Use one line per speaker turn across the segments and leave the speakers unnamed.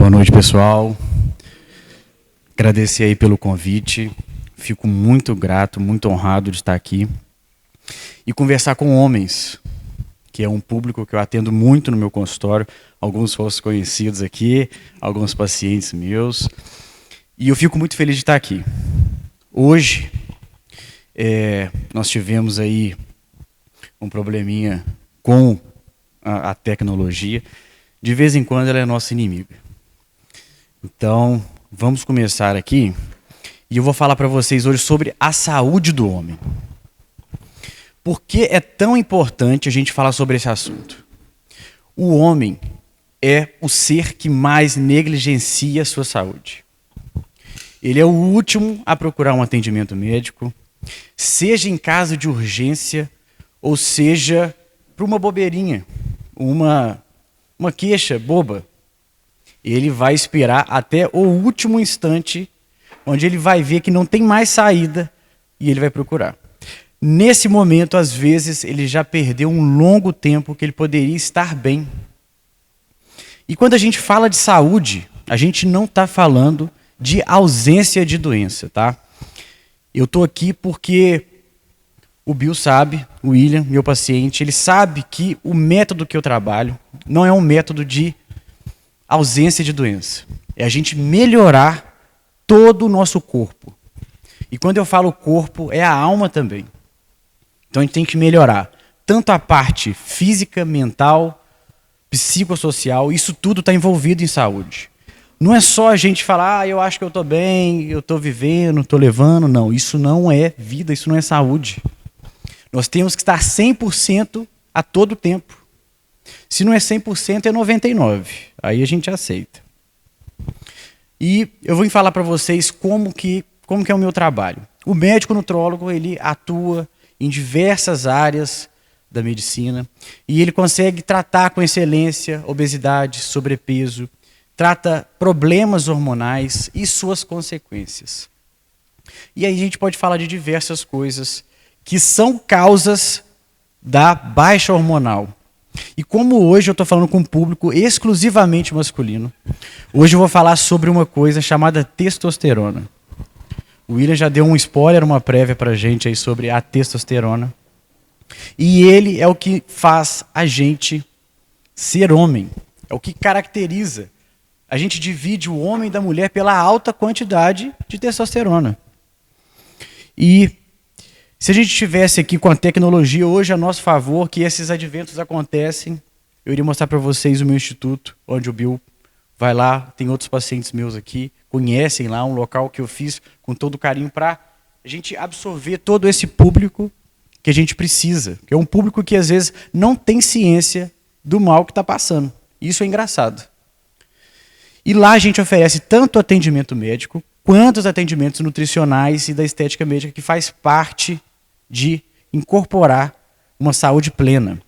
Boa noite, pessoal. Agradecer aí pelo convite. Fico muito grato, muito honrado de estar aqui e conversar com homens, que é um público que eu atendo muito no meu consultório. Alguns foram conhecidos aqui, alguns pacientes meus. E eu fico muito feliz de estar aqui. Hoje, nós tivemos aí um probleminha com a tecnologia. De vez em quando ela é nossa inimiga. Então, vamos começar aqui. E eu vou falar para vocês hoje sobre a saúde do homem. Por que é tão importante a gente falar sobre esse assunto? O homem é o ser que mais negligencia a sua saúde. Ele é o último a procurar um atendimento médico, seja em caso de urgência, ou seja, para uma bobeirinha, uma queixa boba. Ele vai esperar até o último instante, onde ele vai ver que não tem mais saída, e ele vai procurar. Nesse momento, às vezes, ele já perdeu um longo tempo que ele poderia estar bem. E quando a gente fala de saúde, a gente não está falando de ausência de doença, tá? Eu estou aqui porque o Bill sabe, o William, meu paciente, ele sabe que o método que eu trabalho não é um método de ausência de doença. É a gente melhorar todo o nosso corpo. E quando eu falo corpo, é a alma também. Então a gente tem que melhorar tanto a parte física, mental, psicossocial, isso tudo está envolvido em saúde. Não é só a gente falar, eu acho que eu estou bem, eu estou vivendo, estou levando. Não, isso não é vida, isso não é saúde. Nós temos que estar 100% a todo tempo. Se não é 100%, é 99%. Aí a gente aceita. E eu vou falar para vocês como que é o meu trabalho. O médico nutrólogo, ele atua em diversas áreas da medicina e ele consegue tratar com excelência obesidade, sobrepeso, trata problemas hormonais e suas consequências. E aí a gente pode falar de diversas coisas que são causas da baixa hormonal. E como hoje eu estou falando com um público exclusivamente masculino, hoje eu vou falar sobre uma coisa chamada testosterona. O William já deu um spoiler, uma prévia para a gente aí sobre a testosterona. E ele é o que faz a gente ser homem, é o que caracteriza. A gente divide o homem da mulher pela alta quantidade de testosterona. E se a gente estivesse aqui com a tecnologia hoje a nosso favor, que esses adventos acontecem, eu iria mostrar para vocês o meu instituto, onde o Bill vai lá, tem outros pacientes meus aqui, conhecem lá um local que eu fiz com todo carinho para a gente absorver todo esse público que a gente precisa, que é um público que às vezes não tem ciência do mal que está passando. Isso é engraçado. E lá a gente oferece tanto atendimento médico, quanto os atendimentos nutricionais e da estética médica, que faz parte de incorporar uma saúde plena.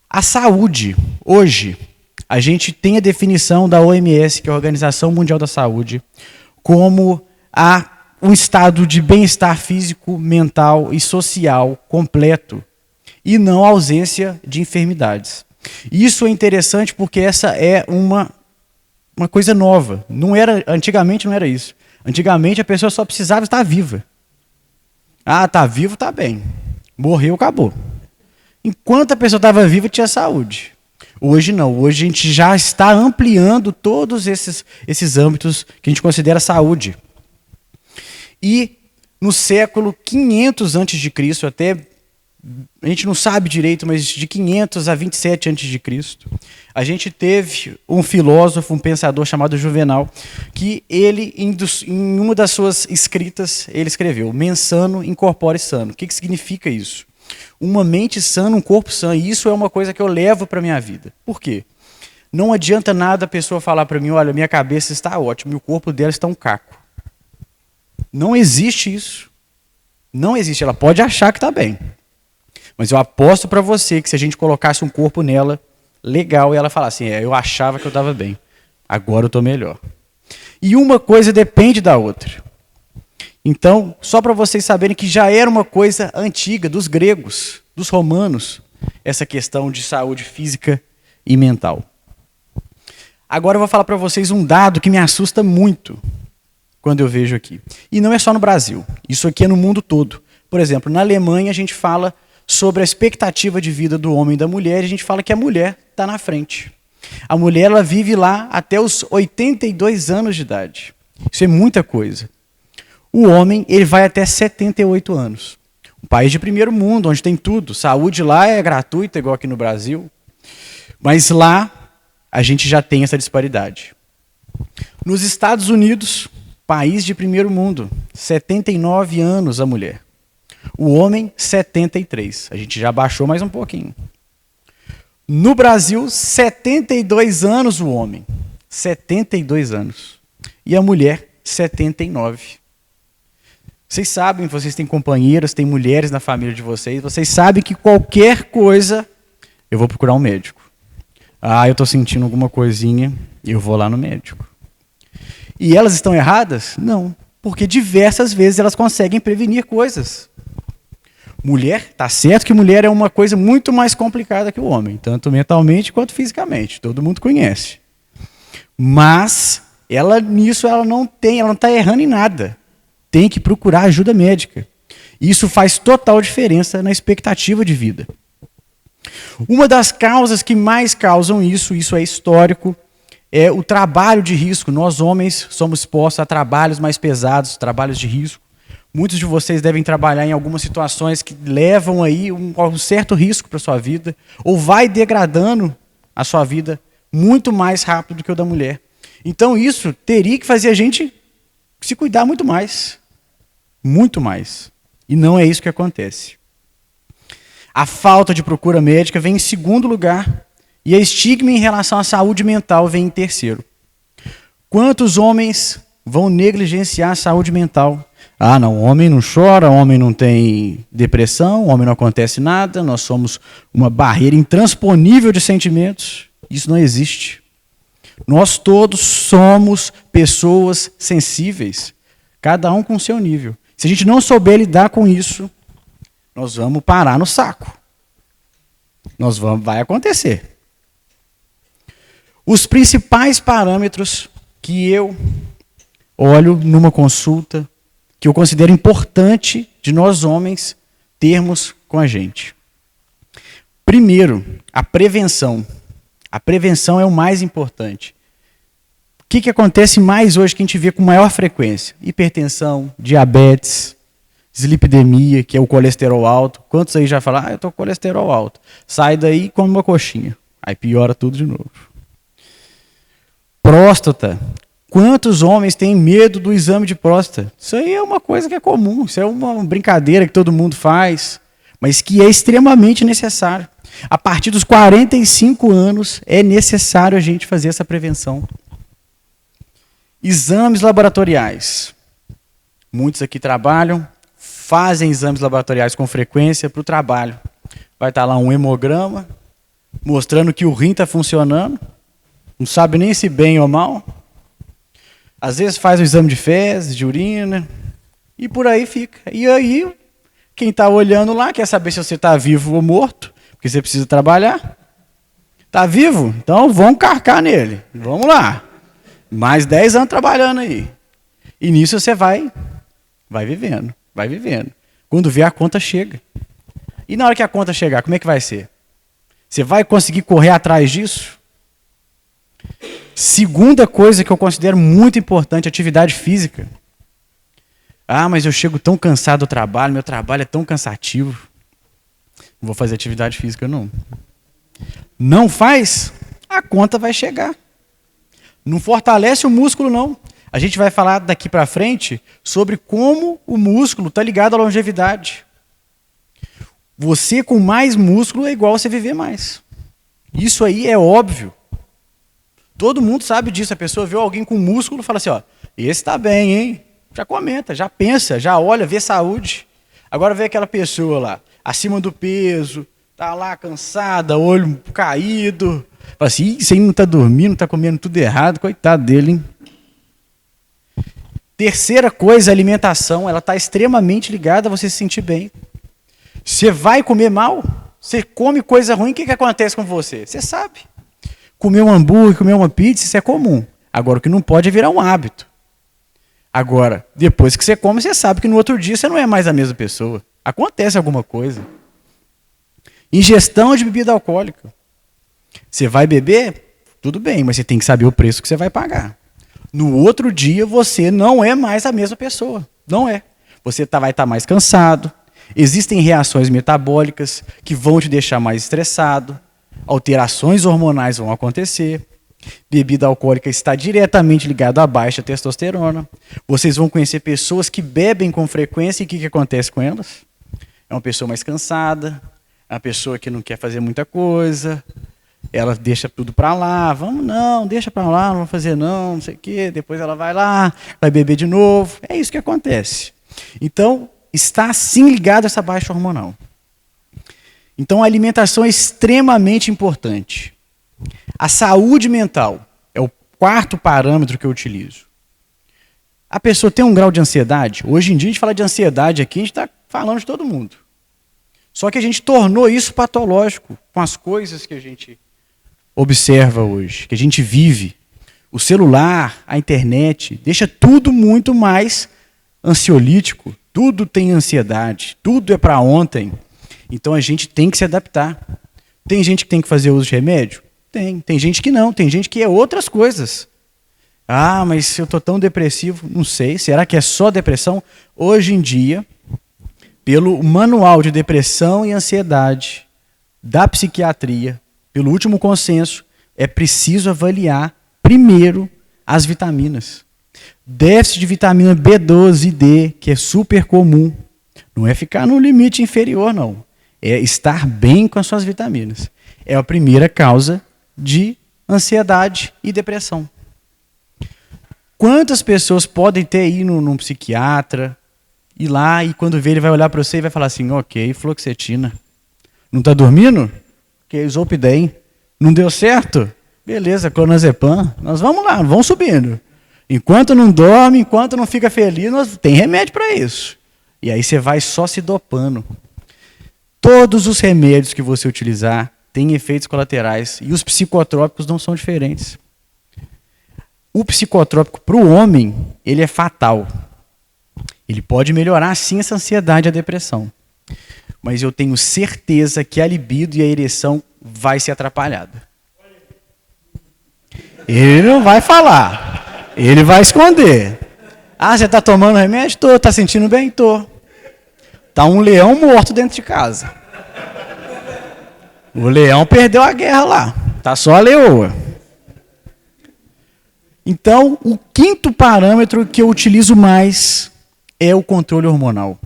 A saúde, hoje, a gente tem a definição da OMS, que é a Organização Mundial da Saúde, como um estado de bem-estar físico, mental e social completo, e não ausência de enfermidades. Isso é interessante porque essa é uma coisa nova. Antigamente não era isso. Antigamente a pessoa só precisava estar viva. Ah, tá vivo, tá bem. Morreu, acabou. Enquanto a pessoa estava viva, tinha saúde. Hoje não. Hoje a gente já está ampliando todos esses âmbitos que a gente considera saúde. E no século 500 a.C., até a gente não sabe direito, mas de 500 a 27 a.C., a gente teve um filósofo, um pensador chamado Juvenal, que ele, em uma das suas escritas, ele escreveu: mens sano, in corpore sano. O que significa isso? Uma mente sana, um corpo sano. E isso é uma coisa que eu levo para a minha vida. Por quê? Não adianta nada a pessoa falar para mim, olha, minha cabeça está ótima e o corpo dela está um caco. Não existe isso. Não existe. Ela pode achar que está bem. Mas eu aposto para você que se a gente colocasse um corpo nela, legal, e ela falasse assim, eu achava que eu estava bem, agora eu estou melhor. E uma coisa depende da outra. Então, só para vocês saberem que já era uma coisa antiga dos gregos, dos romanos, essa questão de saúde física e mental. Agora eu vou falar para vocês um dado que me assusta muito quando eu vejo aqui. E não é só no Brasil, isso aqui é no mundo todo. Por exemplo, na Alemanha a gente fala sobre a expectativa de vida do homem e da mulher, e a gente fala que a mulher está na frente. A mulher ela vive lá até os 82 anos de idade. Isso é muita coisa. O homem ele vai até 78 anos. Um país de primeiro mundo, onde tem tudo. Saúde lá é gratuita, igual aqui no Brasil. Mas lá a gente já tem essa disparidade. Nos Estados Unidos, país de primeiro mundo, 79 anos a mulher. O homem, 73. A gente já baixou mais um pouquinho. No Brasil, 72 anos o homem. 72 anos. E a mulher, 79. Vocês sabem, vocês têm companheiras, têm mulheres na família de vocês, vocês sabem que qualquer coisa, eu vou procurar um médico. Ah, eu estou sentindo alguma coisinha, eu vou lá no médico. E elas estão erradas? Não, porque diversas vezes elas conseguem prevenir coisas. Mulher, tá certo que mulher é uma coisa muito mais complicada que o homem, tanto mentalmente quanto fisicamente, todo mundo conhece. Mas ela nisso ela não está errando em nada. Tem que procurar ajuda médica. Isso faz total diferença na expectativa de vida. Uma das causas que mais causam isso é histórico, é o trabalho de risco. Nós homens somos expostos a trabalhos mais pesados, trabalhos de risco. Muitos de vocês devem trabalhar em algumas situações que levam aí um certo risco para a sua vida, ou vai degradando a sua vida muito mais rápido do que o da mulher. Então isso teria que fazer a gente se cuidar muito mais. Muito mais. E não é isso que acontece. A falta de procura médica vem em segundo lugar, e a estigma em relação à saúde mental vem em terceiro. Quantos homens vão negligenciar a saúde mental? Ah, não, o homem não chora, o homem não tem depressão, o homem não acontece nada, nós somos uma barreira intransponível de sentimentos. Isso não existe. Nós todos somos pessoas sensíveis, cada um com o seu nível. Se a gente não souber lidar com isso, nós vamos parar no saco. Vai acontecer. Os principais parâmetros que eu olho numa consulta, que eu considero importante de nós homens termos com a gente. Primeiro, a prevenção. A prevenção é o mais importante. O que acontece mais hoje que a gente vê com maior frequência? Hipertensão, diabetes, dislipidemia, que é o colesterol alto. Quantos aí já falam, eu estou com colesterol alto. Sai daí e come uma coxinha. Aí piora tudo de novo. Próstata. Quantos homens têm medo do exame de próstata? Isso aí é uma coisa que é comum, isso é uma brincadeira que todo mundo faz, mas que é extremamente necessário. A partir dos 45 anos é necessário a gente fazer essa prevenção. Exames laboratoriais. Muitos aqui trabalham, fazem exames laboratoriais com frequência para o trabalho. Vai estar lá um hemograma, mostrando que o rim está funcionando, não sabe nem se bem ou mal. Às vezes faz o exame de fezes, de urina, e por aí fica. E aí, quem está olhando lá quer saber se você está vivo ou morto, porque você precisa trabalhar. Está vivo? Então vamos carcar nele. Vamos lá. Mais 10 anos trabalhando aí. E nisso você vai vivendo, vai vivendo. Quando vier a conta chega. E na hora que a conta chegar, como é que vai ser? Você vai conseguir correr atrás disso? Segunda coisa que eu considero muito importante, atividade física. Ah, mas eu chego tão cansado do trabalho, meu trabalho é tão cansativo. Não vou fazer atividade física, não. Não faz, a conta vai chegar. Não fortalece o músculo, não. A gente vai falar daqui para frente sobre como o músculo está ligado à longevidade. Você com mais músculo é igual a você viver mais. Isso aí é óbvio. Todo mundo sabe disso. A pessoa vê alguém com músculo e fala assim, ó, esse está bem, hein? Já comenta, já pensa, já olha, vê saúde. Agora vê aquela pessoa lá, acima do peso, tá lá cansada, olho caído. Fala assim, isso aí não está dormindo, está comendo tudo errado, coitado dele, hein? Terceira coisa, a alimentação, ela está extremamente ligada a você se sentir bem. Você vai comer mal, você come coisa ruim, o que acontece com você? Você sabe. Comer um hambúrguer, comer uma pizza, isso é comum. Agora, o que não pode é virar um hábito. Agora, depois que você come, você sabe que no outro dia você não é mais a mesma pessoa. Acontece alguma coisa. Ingestão de bebida alcoólica. Você vai beber? Tudo bem, mas você tem que saber o preço que você vai pagar. No outro dia, você não é mais a mesma pessoa. Não é. Você vai estar mais cansado. Existem reações metabólicas que vão te deixar mais estressado. Alterações hormonais vão acontecer. Bebida alcoólica está diretamente ligada à baixa testosterona. Vocês vão conhecer pessoas que bebem com frequência e o que acontece com elas? É uma pessoa mais cansada, é uma pessoa que não quer fazer muita coisa, ela deixa tudo para lá, deixa para lá, não vou fazer não sei o quê, depois ela vai lá, vai beber de novo, é isso que acontece. Então, está sim ligado a essa baixa hormonal. Então, a alimentação é extremamente importante. A saúde mental é o quarto parâmetro que eu utilizo. A pessoa tem um grau de ansiedade? Hoje em dia a gente fala de ansiedade aqui, a gente está falando de todo mundo. Só que a gente tornou isso patológico com as coisas que a gente observa hoje, que a gente vive. O celular, a internet, deixa tudo muito mais ansiolítico. Tudo tem ansiedade, tudo é para ontem. Então a gente tem que se adaptar. Tem gente que tem que fazer uso de remédio? Tem gente que não, tem gente que é outras coisas. Ah, mas eu estou tão depressivo, não sei, será que é só depressão? Hoje em dia, pelo manual de depressão e ansiedade da psiquiatria, pelo último consenso, é preciso avaliar primeiro as vitaminas. Déficit de vitamina B12 e D, que é super comum, não é ficar no limite inferior, não. É estar bem com as suas vitaminas. É a primeira causa de ansiedade e depressão. Quantas pessoas podem ter ido num psiquiatra, ir lá e quando vê ele vai olhar para você e vai falar assim, ok, fluoxetina. Não está dormindo? Ok, Zolpidem. Não deu certo? Beleza, clonazepam. Nós vamos lá, vamos subindo. Enquanto não dorme, enquanto não fica feliz, tem remédio para isso. E aí você vai só se dopando. Todos os remédios que você utilizar têm efeitos colaterais e os psicotrópicos não são diferentes. O psicotrópico para o homem, ele é fatal. Ele pode melhorar sim essa ansiedade e a depressão. Mas eu tenho certeza que a libido e a ereção vai ser atrapalhada. Ele não vai falar. Ele vai esconder. Ah, você está tomando remédio? Tô. Está sentindo bem? Tô. Está um leão morto dentro de casa. O leão perdeu a guerra lá. Está só a leoa. Então, o quinto parâmetro que eu utilizo mais é o controle hormonal.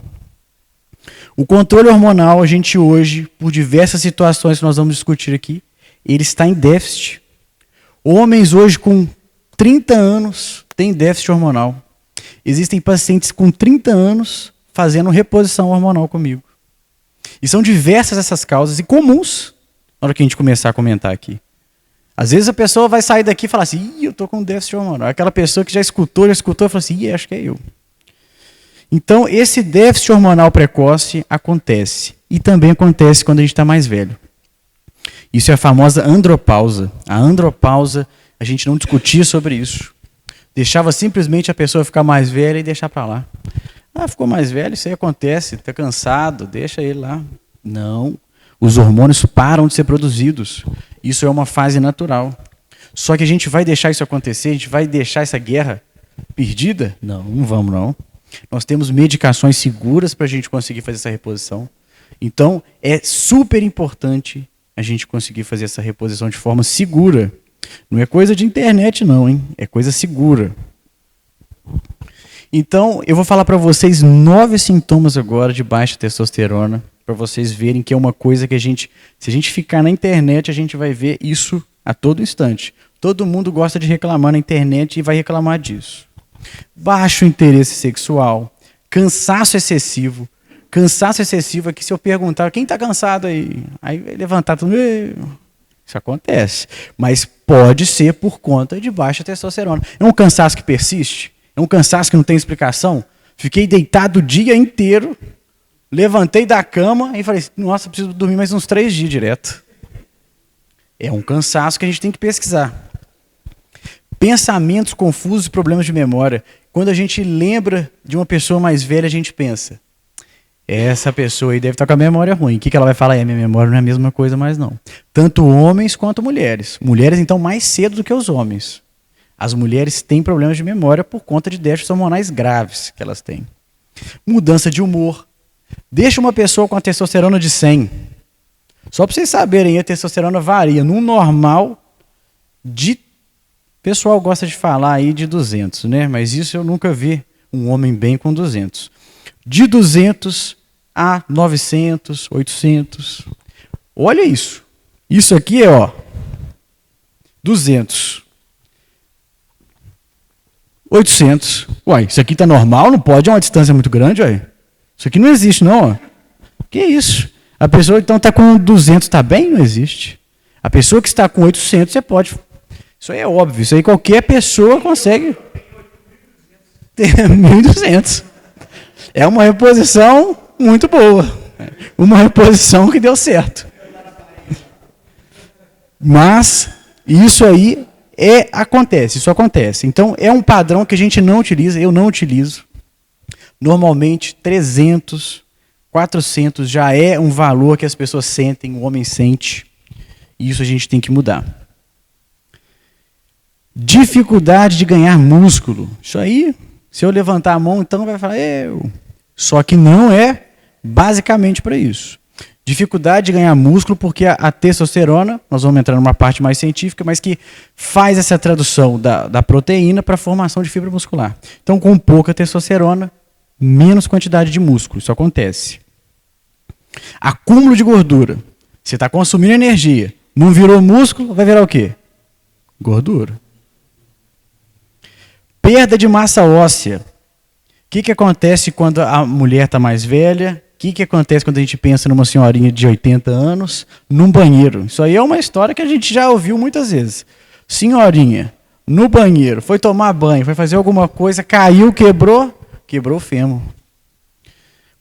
O controle hormonal, a gente hoje, por diversas situações que nós vamos discutir aqui, ele está em déficit. Homens hoje com 30 anos têm déficit hormonal. Existem pacientes com 30 anos fazendo reposição hormonal comigo. E são diversas essas causas e comuns na hora que a gente começar a comentar aqui. Às vezes a pessoa vai sair daqui e falar assim, eu estou com déficit hormonal. Aquela pessoa que já escutou e fala assim, acho que é eu. Então, esse déficit hormonal precoce acontece. E também acontece quando a gente está mais velho. Isso é a famosa andropausa. A andropausa, a gente não discutia sobre isso. Deixava simplesmente a pessoa ficar mais velha e deixar para lá. Ah, ficou mais velho, isso aí acontece, está cansado, deixa ele lá. Não. Os hormônios param de ser produzidos. Isso é uma fase natural. Só que a gente vai deixar isso acontecer? A gente vai deixar essa guerra perdida? Não, não vamos não. Nós temos medicações seguras para a gente conseguir fazer essa reposição. Então, é super importante a gente conseguir fazer essa reposição de forma segura. Não é coisa de internet não, hein? É coisa segura. Então, eu vou falar para vocês 9 sintomas agora de baixa testosterona, para vocês verem que é uma coisa que se a gente ficar na internet, a gente vai ver isso a todo instante. Todo mundo gosta de reclamar na internet e vai reclamar disso. Baixo interesse sexual, cansaço excessivo. Cansaço excessivo é que se eu perguntar, quem está cansado aí? Aí vai levantar tudo. Isso acontece. Mas pode ser por conta de baixa testosterona. É um cansaço que persiste? É um cansaço que não tem explicação? Fiquei deitado o dia inteiro, levantei da cama e falei, nossa, preciso dormir mais uns 3 dias direto. É um cansaço que a gente tem que pesquisar. Pensamentos confusos e problemas de memória. Quando a gente lembra de uma pessoa mais velha, a gente pensa, essa pessoa aí deve estar com a memória ruim. O que ela vai falar? Minha memória não é a mesma coisa mais não. Tanto homens quanto mulheres. Mulheres, então, mais cedo do que os homens. As mulheres têm problemas de memória por conta de déficits hormonais graves que elas têm. Mudança de humor. Deixa uma pessoa com a testosterona de 100. Só para vocês saberem, a testosterona varia. No normal, o pessoal gosta de falar aí de 200, né? Mas isso eu nunca vi um homem bem com 200. De 200 a 900, 800. Olha isso. Isso aqui é, 200. 800. Uai, isso aqui tá normal? Não pode? É uma distância muito grande, uai. Isso aqui não existe, não, ó. Que isso? A pessoa, então, está com 200, está bem? Não existe. A pessoa que está com 800, você pode... Isso aí é óbvio. Isso aí qualquer pessoa consegue ter 1.200. É uma reposição muito boa. Uma reposição que deu certo. Mas isso aí acontece, isso acontece. Então, é um padrão que a gente não utiliza, eu não utilizo. Normalmente, 300, 400 já é um valor que as pessoas sentem, o homem sente. E isso a gente tem que mudar. Dificuldade de ganhar músculo. Isso aí, se eu levantar a mão, então vai falar, eu. Só que não é basicamente para isso. Dificuldade de ganhar músculo porque a testosterona, nós vamos entrar numa parte mais científica, mas que faz essa tradução da proteína para a formação de fibra muscular. Então, com pouca testosterona, menos quantidade de músculo. Isso acontece. Acúmulo de gordura. Você está consumindo energia. Não virou músculo, vai virar o quê? Gordura. Perda de massa óssea. O que acontece quando a mulher está mais velha? O que acontece quando a gente pensa numa senhorinha de 80 anos num banheiro? Isso aí é uma história que a gente já ouviu muitas vezes. Senhorinha, no banheiro, foi tomar banho, foi fazer alguma coisa, caiu, quebrou o fêmur.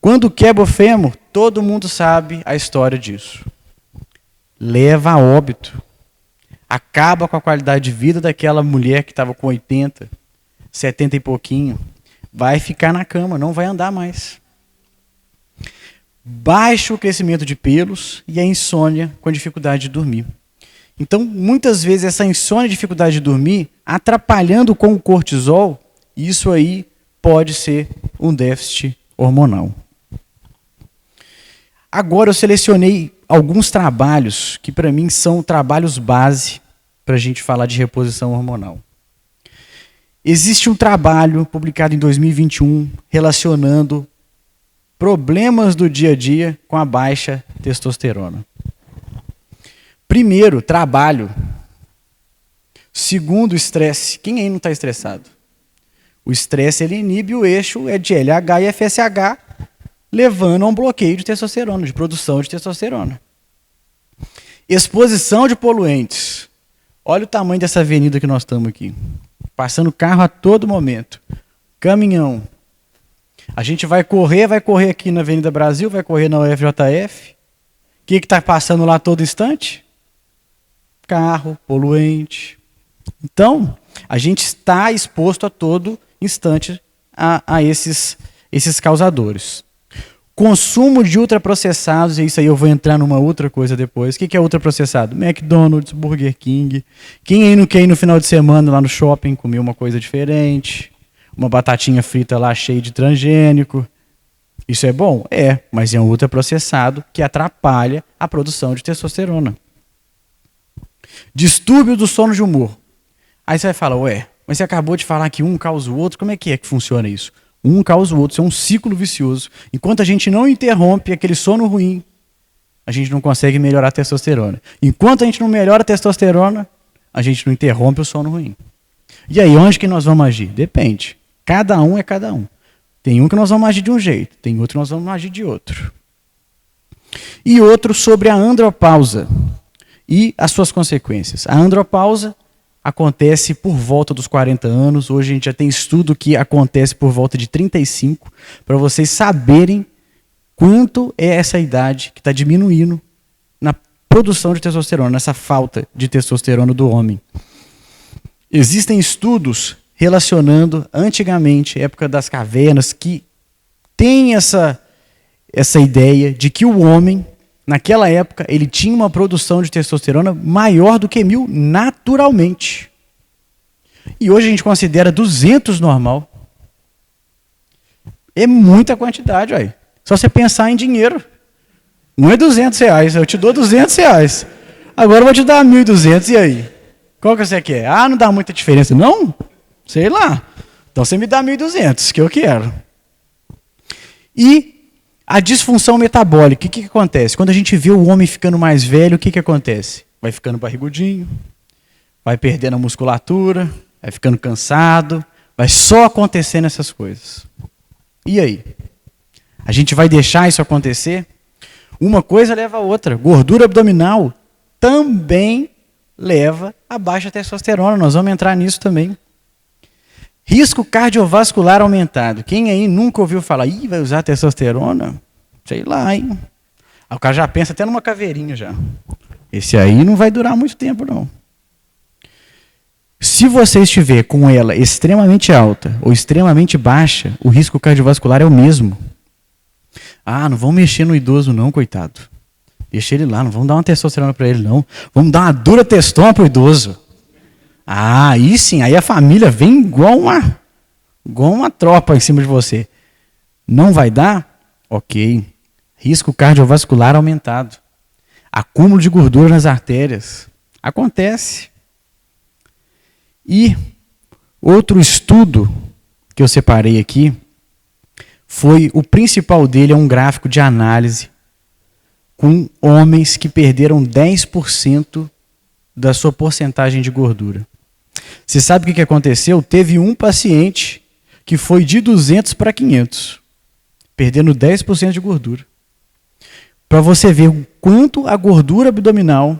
Quando quebra o fêmur, todo mundo sabe a história disso. Leva a óbito. Acaba com a qualidade de vida daquela mulher que estava com 80, 70 e pouquinho. Vai ficar na cama, não vai andar mais. Baixo crescimento de pelos e a insônia com dificuldade de dormir. Então, muitas vezes, essa insônia e dificuldade de dormir, atrapalhando com o cortisol, isso aí pode ser um déficit hormonal. Agora eu selecionei alguns trabalhos que para mim são trabalhos base para a gente falar de reposição hormonal. Existe um trabalho publicado em 2021 relacionando problemas do dia a dia com a baixa testosterona. Primeiro, trabalho. Segundo, estresse. Quem aí não está estressado? O estresse ele inibe o eixo de LH e FSH, levando a um bloqueio de testosterona, de produção de testosterona. Exposição de poluentes. Olha o tamanho dessa avenida que nós estamos aqui. Passando carro a todo momento. Caminhão. A gente vai correr aqui na Avenida Brasil, vai correr na UFJF. O que está passando lá todo instante? Carro, poluente. Então, a gente está exposto a todo instante a esses causadores. Consumo de ultraprocessados, e isso aí eu vou entrar numa outra coisa depois. O que é ultraprocessado? McDonald's, Burger King. Quem aí não quer ir no final de semana lá no shopping comer uma coisa diferente? Uma batatinha frita lá cheia de transgênico. Isso é bom? É, mas é um ultraprocessado que atrapalha a produção de testosterona. Distúrbio do sono de humor. Aí você vai falar, mas você acabou de falar que um causa o outro, como é que funciona isso? Um causa o outro, isso é um ciclo vicioso. Enquanto a gente não interrompe aquele sono ruim, a gente não consegue melhorar a testosterona. Enquanto a gente não melhora a testosterona, a gente não interrompe o sono ruim. E aí, onde que nós vamos agir? Depende. Cada um é cada um. Tem um que nós vamos agir de um jeito, tem outro que nós vamos agir de outro. E outro sobre a andropausa e as suas consequências. A andropausa acontece por volta dos 40 anos. Hoje a gente já tem estudo que acontece por volta de 35, para vocês saberem quanto é essa idade que está diminuindo produção de testosterona, nessa falta de testosterona do homem. Existem estudos relacionando, antigamente, época das cavernas, que tem essa ideia de que o homem, naquela época, ele tinha uma produção de testosterona maior do que 1000 naturalmente. E hoje a gente considera 200 normal. É muita quantidade, aí. Só você pensar em dinheiro. Não é R$200, eu te dou R$200. Agora eu vou te dar 1.200, e aí? Qual que você quer? Ah, não dá muita diferença. Não? Sei lá. Então você me dá 1.200, que eu quero. E a disfunção metabólica, o que acontece? Quando a gente vê o homem ficando mais velho, o que acontece? Vai ficando barrigudinho, vai perdendo a musculatura, vai ficando cansado, vai só acontecendo essas coisas. E aí? A gente vai deixar isso acontecer? Uma coisa leva a outra. Gordura abdominal também leva a baixa testosterona. Nós vamos entrar nisso também. Risco cardiovascular aumentado. Quem aí nunca ouviu falar, vai usar testosterona? Sei lá, hein? Aí o cara já pensa até numa caveirinha já. Esse aí não vai durar muito tempo, não. Se você estiver com ela extremamente alta ou extremamente baixa, o risco cardiovascular é o mesmo. Ah, não vamos mexer no idoso não, coitado. Deixa ele lá, não vamos dar uma testosterona para ele não. Vamos dar uma dura testona para o idoso. Ah, aí sim, aí a família vem igual uma tropa em cima de você. Não vai dar? Ok. Risco cardiovascular aumentado. Acúmulo de gordura nas artérias. Acontece. E outro estudo que eu separei aqui, o principal dele é um gráfico de análise com homens que perderam 10% da sua porcentagem de gordura. Você sabe o que aconteceu? Teve um paciente que foi de 200 para 500, perdendo 10% de gordura. Para você ver o quanto a gordura abdominal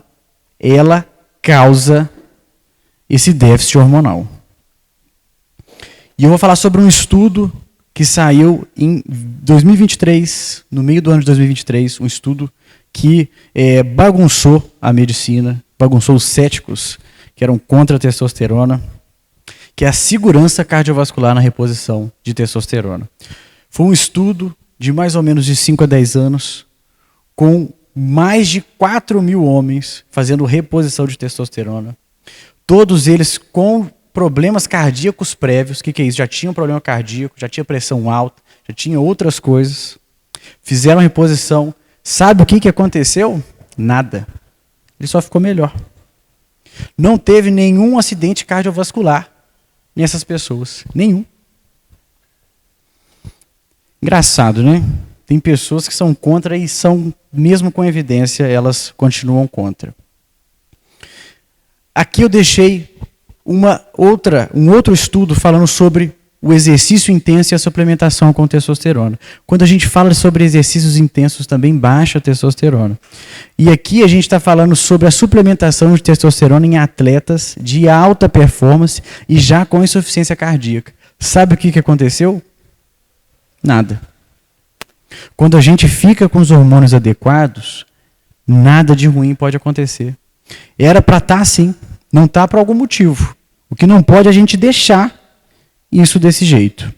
ela causa esse déficit hormonal. E eu vou falar sobre um estudo que saiu em 2023, no meio do ano de 2023, um estudo que bagunçou a medicina, bagunçou os céticos que eram contra a testosterona, que é a segurança cardiovascular na reposição de testosterona. Foi um estudo de mais ou menos de 5 a 10 anos, com mais de 4.000 homens fazendo reposição de testosterona, todos eles com problemas cardíacos prévios. O que é isso? Já tinham problema cardíaco, já tinha pressão alta, já tinha outras coisas. Fizeram reposição. Sabe o que aconteceu? Nada. Ele só ficou melhor. Não teve nenhum acidente cardiovascular nessas pessoas. Nenhum. Engraçado, né? Tem pessoas que são contra e são, mesmo com evidência, elas continuam contra. Aqui eu deixei um outro estudo falando sobre o exercício intenso e a suplementação com testosterona. Quando a gente fala sobre exercícios intensos, também baixa a testosterona. E aqui a gente está falando sobre a suplementação de testosterona em atletas de alta performance e já com insuficiência cardíaca. Sabe o que aconteceu? Nada. Quando a gente fica com os hormônios adequados, nada de ruim pode acontecer. Era para estar assim, não está por algum motivo. O que não pode é a gente deixar isso desse jeito.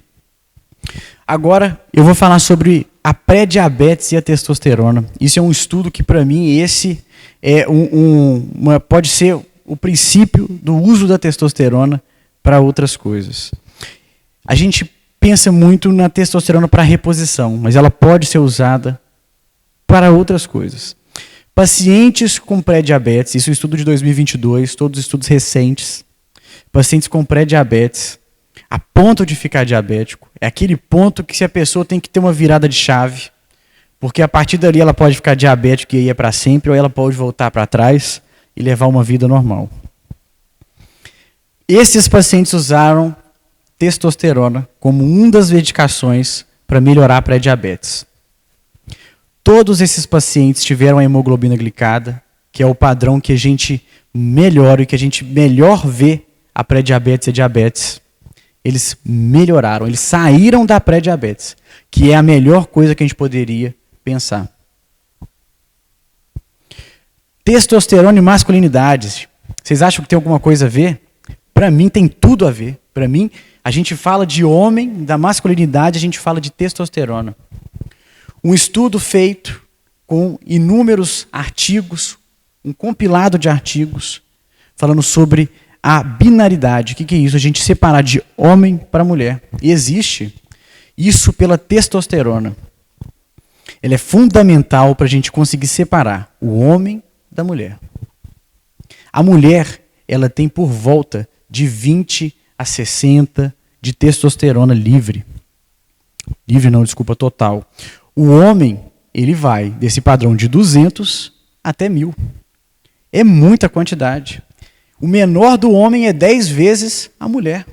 Agora, eu vou falar sobre a pré-diabetes e a testosterona. Isso é um estudo que, para mim, esse é pode ser o princípio do uso da testosterona para outras coisas. A gente pensa muito na testosterona para reposição, mas ela pode ser usada para outras coisas. Pacientes com pré-diabetes, isso é um estudo de 2022, todos os estudos recentes. Pacientes com pré-diabetes, a ponto de ficar diabético, é aquele ponto que se a pessoa tem que ter uma virada de chave, porque a partir dali ela pode ficar diabética e ir para sempre, ou ela pode voltar para trás e levar uma vida normal. Esses pacientes usaram testosterona como uma das medicações para melhorar a pré-diabetes. Todos esses pacientes tiveram a hemoglobina glicada, que é o padrão que a gente melhora e que a gente melhor vê a pré-diabetes e a diabetes. Eles melhoraram, eles saíram da pré-diabetes, que é a melhor coisa que a gente poderia pensar. Testosterona e masculinidade. Vocês acham que tem alguma coisa a ver? Para mim tem tudo a ver. Para mim, a gente fala de homem, da masculinidade, a gente fala de testosterona. Um estudo feito com inúmeros artigos, um compilado de artigos, falando sobre a binaridade. O que é isso? A gente separar de homem para mulher. E existe isso pela testosterona. Ela é fundamental para a gente conseguir separar o homem da mulher. A mulher, ela tem por volta de 20 a 60 de testosterona livre. Livre não, desculpa, total. O homem, ele vai desse padrão de 200 até 1000. É muita quantidade. O menor do homem é 10 vezes a mulher.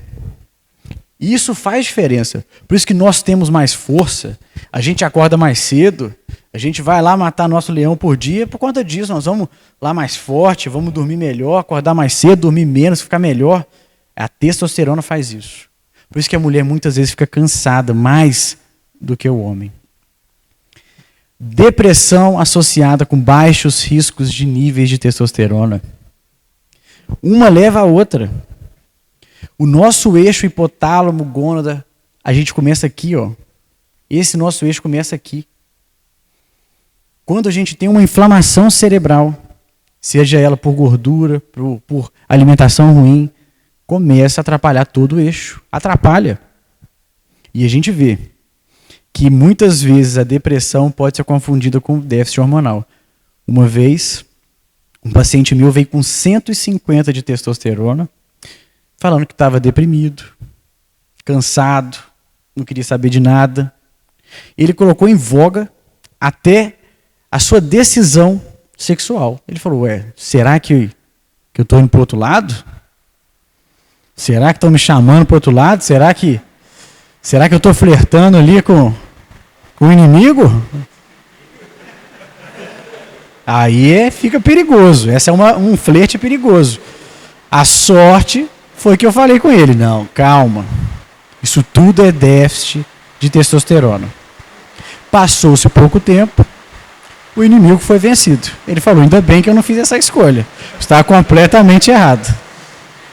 E isso faz diferença. Por isso que nós temos mais força, a gente acorda mais cedo, a gente vai lá matar nosso leão por dia, por conta disso, nós vamos lá mais forte, vamos dormir melhor, acordar mais cedo, dormir menos, ficar melhor. A testosterona faz isso. Por isso que a mulher muitas vezes fica cansada mais do que o homem. Depressão associada com baixos riscos de níveis de testosterona. Uma leva a outra. O nosso eixo hipotálamo, gônada, a gente começa aqui, ó. Esse nosso eixo começa aqui. Quando a gente tem uma inflamação cerebral, seja ela por gordura, por alimentação ruim, começa a atrapalhar todo o eixo. Atrapalha. E a gente vê que muitas vezes a depressão pode ser confundida com déficit hormonal. Uma vez, um paciente meu veio com 150 de testosterona, falando que estava deprimido, cansado, não queria saber de nada. Ele colocou em voga até a sua decisão sexual. Ele falou, será que eu estou indo para o outro lado? Será que estão me chamando para o outro lado? Será que eu estou flertando ali com o inimigo? Aí fica perigoso. Esse é um flerte perigoso. A sorte foi que eu falei com ele. Não, calma. Isso tudo é déficit de testosterona. Passou-se pouco tempo, o inimigo foi vencido. Ele falou, ainda bem que eu não fiz essa escolha. Está completamente errado.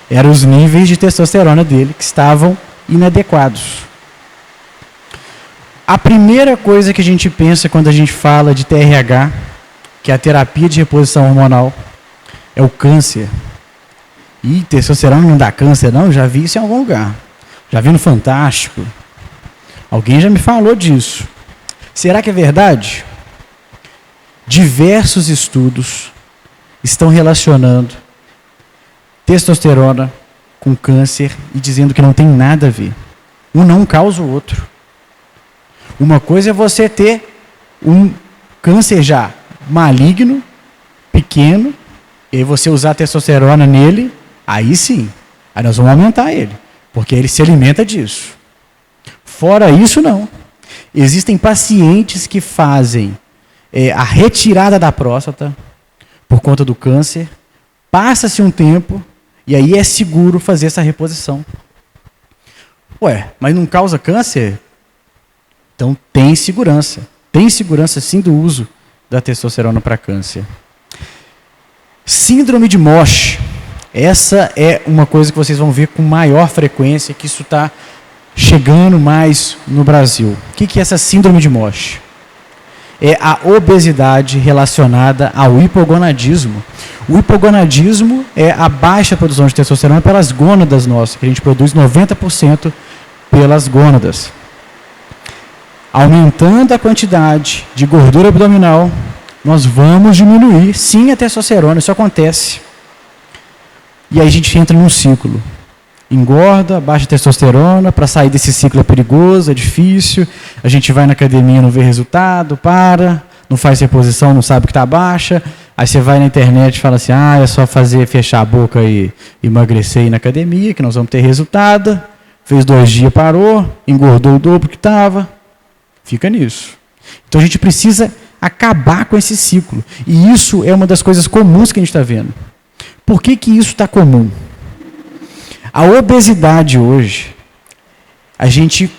Eram os níveis de testosterona dele que estavam inadequados. A primeira coisa que a gente pensa quando a gente fala de TRH, que é a terapia de reposição hormonal, é o câncer. E testosterona não dá câncer, não? Já vi isso em algum lugar. Já vi no Fantástico. Alguém já me falou disso. Será que é verdade? Diversos estudos estão relacionando testosterona com câncer e dizendo que não tem nada a ver. Um não causa o outro. Uma coisa é você ter um câncer já maligno, pequeno, e aí você usar testosterona nele, aí sim, aí nós vamos aumentar ele, porque ele se alimenta disso. Fora isso, não. Existem pacientes que fazem a retirada da próstata por conta do câncer, passa-se um tempo, e aí é seguro fazer essa reposição. Mas não causa câncer? Então tem segurança. Tem segurança sim do uso da testosterona para câncer. Síndrome de MOSH. Essa é uma coisa que vocês vão ver com maior frequência, que isso está chegando mais no Brasil. O que é essa síndrome de MOSH? É a obesidade relacionada ao hipogonadismo. O hipogonadismo é a baixa produção de testosterona pelas gônadas nossas, que a gente produz 90% pelas gônadas. Aumentando a quantidade de gordura abdominal, nós vamos diminuir, sim, a testosterona, isso acontece. E aí a gente entra num ciclo. Engorda, baixa a testosterona, para sair desse ciclo é perigoso, é difícil, a gente vai na academia, não vê resultado, não faz reposição, não sabe que está baixa, aí você vai na internet e fala assim, é só fechar a boca e emagrecer e ir na academia, que nós vamos ter resultado, fez 2 dias, parou, engordou o dobro que estava, fica nisso. Então a gente precisa acabar com esse ciclo, e isso é uma das coisas comuns que a gente está vendo. Por que isso está comum? A obesidade hoje, a gente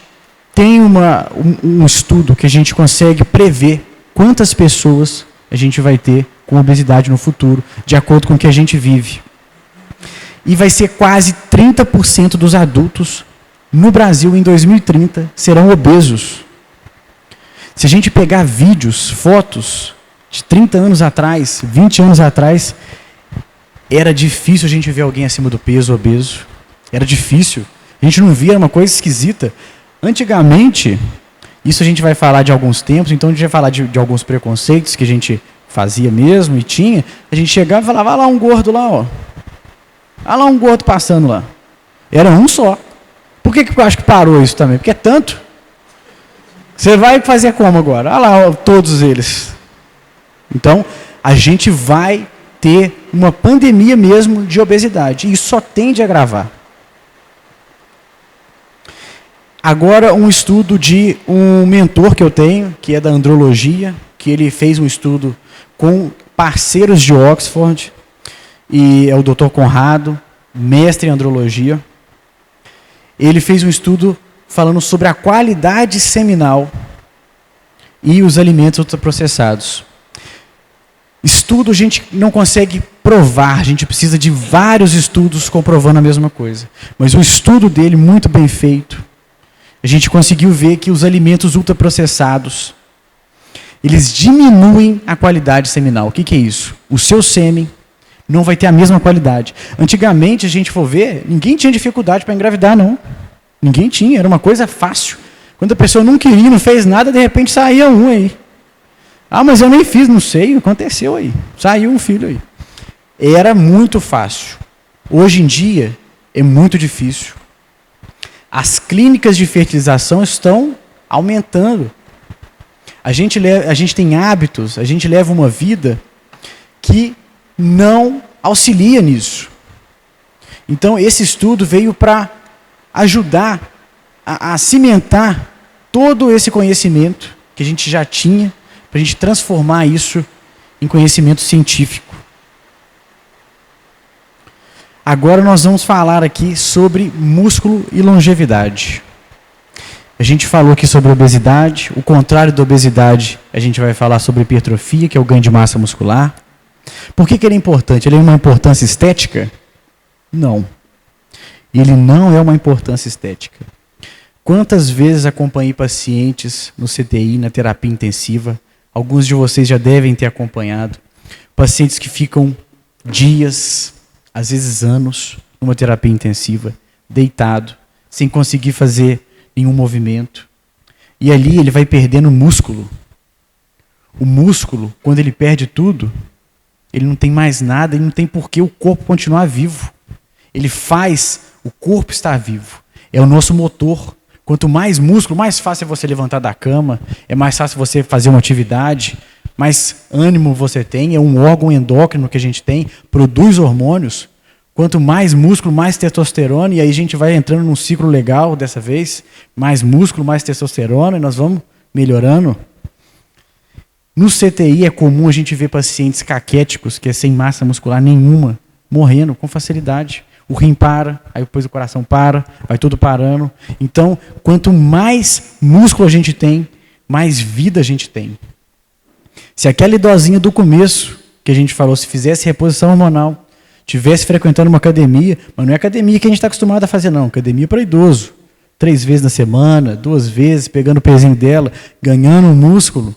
tem um estudo que a gente consegue prever quantas pessoas a gente vai ter com obesidade no futuro, de acordo com o que a gente vive. E vai ser quase 30% dos adultos no Brasil em 2030 serão obesos. Se a gente pegar vídeos, fotos de 30 anos atrás, 20 anos atrás, era difícil a gente ver alguém acima do peso, obeso. Era difícil. A gente não via, era uma coisa esquisita. Antigamente, isso a gente vai falar de alguns tempos, então a gente vai falar de alguns preconceitos que a gente fazia mesmo e tinha. A gente chegava e falava, lá um gordo lá, ó. Olha lá um gordo passando lá. Era um só. Por que eu acho que parou isso também? Porque é tanto. Você vai fazer como agora? Olha lá, ó, todos eles. Então, a gente vai ter uma pandemia mesmo de obesidade. E isso só tende a agravar. Agora, um estudo de um mentor que eu tenho, que é da andrologia, que ele fez um estudo com parceiros de Oxford, e é o Dr. Conrado, mestre em andrologia. Ele fez um estudo falando sobre a qualidade seminal e os alimentos ultraprocessados. Estudo a gente não consegue provar, a gente precisa de vários estudos comprovando a mesma coisa. Mas o estudo dele, muito bem feito, a gente conseguiu ver que os alimentos ultraprocessados, eles diminuem a qualidade seminal. O que é isso? O seu sêmen não vai ter a mesma qualidade. Antigamente, a gente for ver, ninguém tinha dificuldade para engravidar, não. Ninguém tinha, era uma coisa fácil. Quando a pessoa não queria, não fez nada, de repente saía um aí. Ah, mas eu nem fiz, não sei, aconteceu aí. Saiu um filho aí. Era muito fácil. Hoje em dia, é muito difícil. As clínicas de fertilização estão aumentando. A gente tem hábitos, a gente leva uma vida que não auxilia nisso. Então, esse estudo veio para ajudar a cimentar todo esse conhecimento que a gente já tinha, para a gente transformar isso em conhecimento científico. Agora nós vamos falar aqui sobre músculo e longevidade. A gente falou aqui sobre obesidade, o contrário da obesidade, a gente vai falar sobre hipertrofia, que é o ganho de massa muscular. Por que ele é importante? Ele é uma importância estética? Não. Ele não é uma importância estética. Quantas vezes acompanhei pacientes no CTI, na terapia intensiva, alguns de vocês já devem ter acompanhado, pacientes que ficam dias, às vezes anos, numa terapia intensiva, deitado, sem conseguir fazer nenhum movimento. E ali ele vai perdendo músculo. O músculo, quando ele perde tudo, ele não tem mais nada, ele não tem por que o corpo continuar vivo. Ele faz o corpo estar vivo. É o nosso motor. Quanto mais músculo, mais fácil é você levantar da cama, é mais fácil você fazer uma atividade, mais ânimo você tem, é um órgão endócrino que a gente tem, produz hormônios. Quanto mais músculo, mais testosterona, e aí a gente vai entrando num ciclo legal dessa vez, mais músculo, mais testosterona, e nós vamos melhorando. No CTI é comum a gente ver pacientes caquéticos, que é sem massa muscular nenhuma, morrendo com facilidade. O rim para, aí depois o coração para, vai tudo parando. Então, quanto mais músculo a gente tem, mais vida a gente tem. Se aquela idosinha do começo, que a gente falou, se fizesse reposição hormonal, tivesse frequentando uma academia, mas não é academia que a gente está acostumado a fazer, não. Academia para idoso. 3 vezes na semana, 2 vezes, pegando o pezinho dela, ganhando músculo,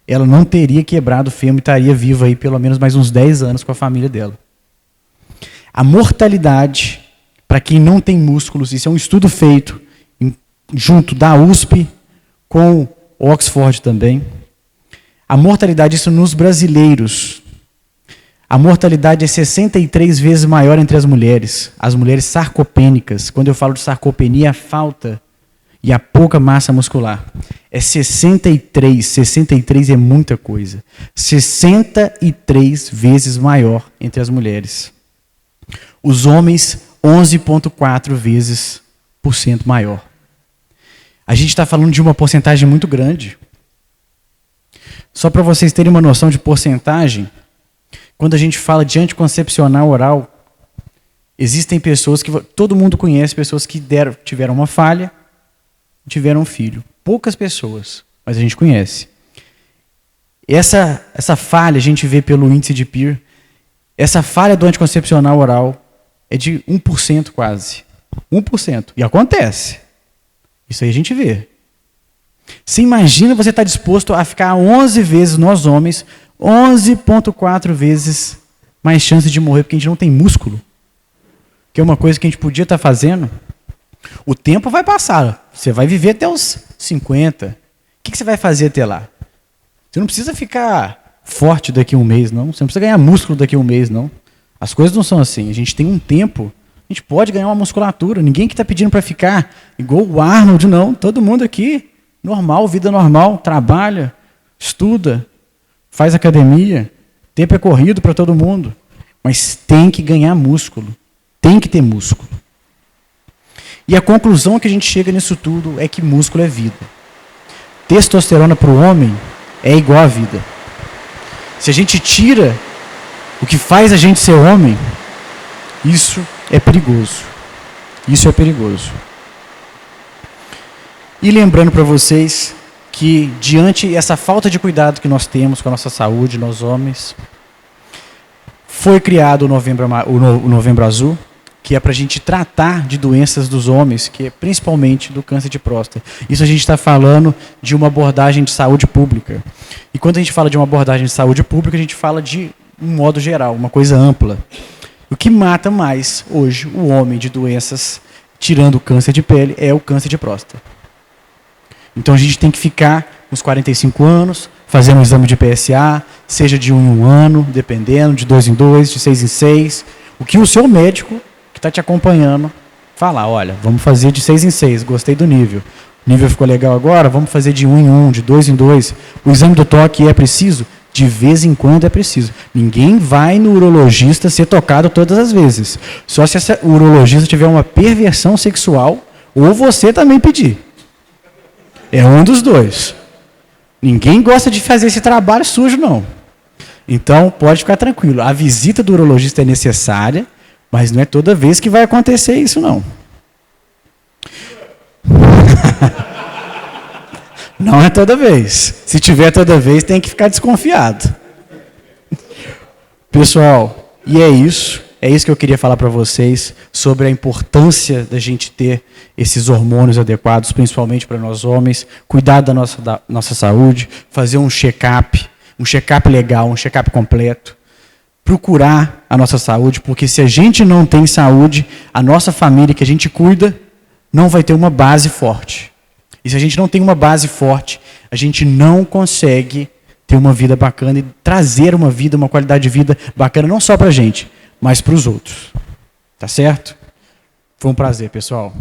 ela não teria quebrado o fêmur e estaria viva aí pelo menos mais uns 10 anos com a família dela. A mortalidade, para quem não tem músculos, isso é um estudo feito junto da USP com Oxford também. A mortalidade, isso nos brasileiros, a mortalidade é 63 vezes maior entre as mulheres sarcopênicas. Quando eu falo de sarcopenia, a falta e a pouca massa muscular. É 63, 63 é muita coisa. 63 vezes maior entre as mulheres. Os homens, 11,4 vezes por cento maior. A gente está falando de uma porcentagem muito grande. Só para vocês terem uma noção de porcentagem, quando a gente fala de anticoncepcional oral, existem pessoas que, todo mundo conhece pessoas que tiveram uma falha e tiveram um filho. Poucas pessoas, mas a gente conhece. Essa falha a gente vê pelo índice de Peer. Essa falha do anticoncepcional oral é de 1% quase. 1%. E acontece. Isso aí a gente vê. Você imagina você estar disposto a ficar 11 vezes, nós homens, 11,4 vezes mais chance de morrer porque a gente não tem músculo. Que é uma coisa que a gente podia estar fazendo. O tempo vai passar. Você vai viver até os 50. O que você vai fazer até lá? Você não precisa ficar forte daqui a um mês, não. Você não precisa ganhar músculo daqui a um mês, não. As coisas não são assim. A gente tem um tempo. A gente pode ganhar uma musculatura. Ninguém que está pedindo para ficar igual o Arnold, não. Todo mundo aqui, normal, vida normal, trabalha, estuda, faz academia. Tempo é corrido para todo mundo. Mas tem que ganhar músculo. Tem que ter músculo. E a conclusão que a gente chega nisso tudo é que músculo é vida. Testosterona para o homem é igual à vida. Se a gente tira o que faz a gente ser homem, isso é perigoso. Isso é perigoso. E lembrando para vocês que, diante dessa falta de cuidado que nós temos com a nossa saúde, nós homens, foi criado o Novembro Azul, que é para a gente tratar de doenças dos homens, que é principalmente do câncer de próstata. Isso a gente está falando de uma abordagem de saúde pública. E quando a gente fala de uma abordagem de saúde pública, a gente fala de um modo geral, uma coisa ampla. O que mata mais hoje o homem de doenças, tirando o câncer de pele, é o câncer de próstata. Então a gente tem que ficar uns 45 anos, fazendo um exame de PSA, seja de 1 em 1 ano, dependendo, de 2 em 2, de 6 em 6. O que o seu médico que está te acompanhando falar, olha, vamos fazer de 6 em 6, gostei do nível. O nível ficou legal agora, vamos fazer de 1 em 1, de 2 em 2. O exame do toque é preciso? De vez em quando é preciso. Ninguém vai no urologista ser tocado todas as vezes. Só se o urologista tiver uma perversão sexual, ou você também pedir. É um dos dois. Ninguém gosta de fazer esse trabalho sujo, não. Então, pode ficar tranquilo. A visita do urologista é necessária, mas não é toda vez que vai acontecer isso, não. Não é toda vez. Se tiver toda vez, tem que ficar desconfiado. Pessoal, e é isso. É isso que eu queria falar para vocês sobre a importância da gente ter esses hormônios adequados, principalmente para nós homens, cuidar da nossa saúde, fazer um check-up legal, um check-up completo, procurar a nossa saúde, porque se a gente não tem saúde, a nossa família que a gente cuida não vai ter uma base forte. E se a gente não tem uma base forte, a gente não consegue ter uma vida bacana e trazer uma vida, uma qualidade de vida bacana, não só para a gente, mas para os outros. Tá certo? Foi um prazer, pessoal.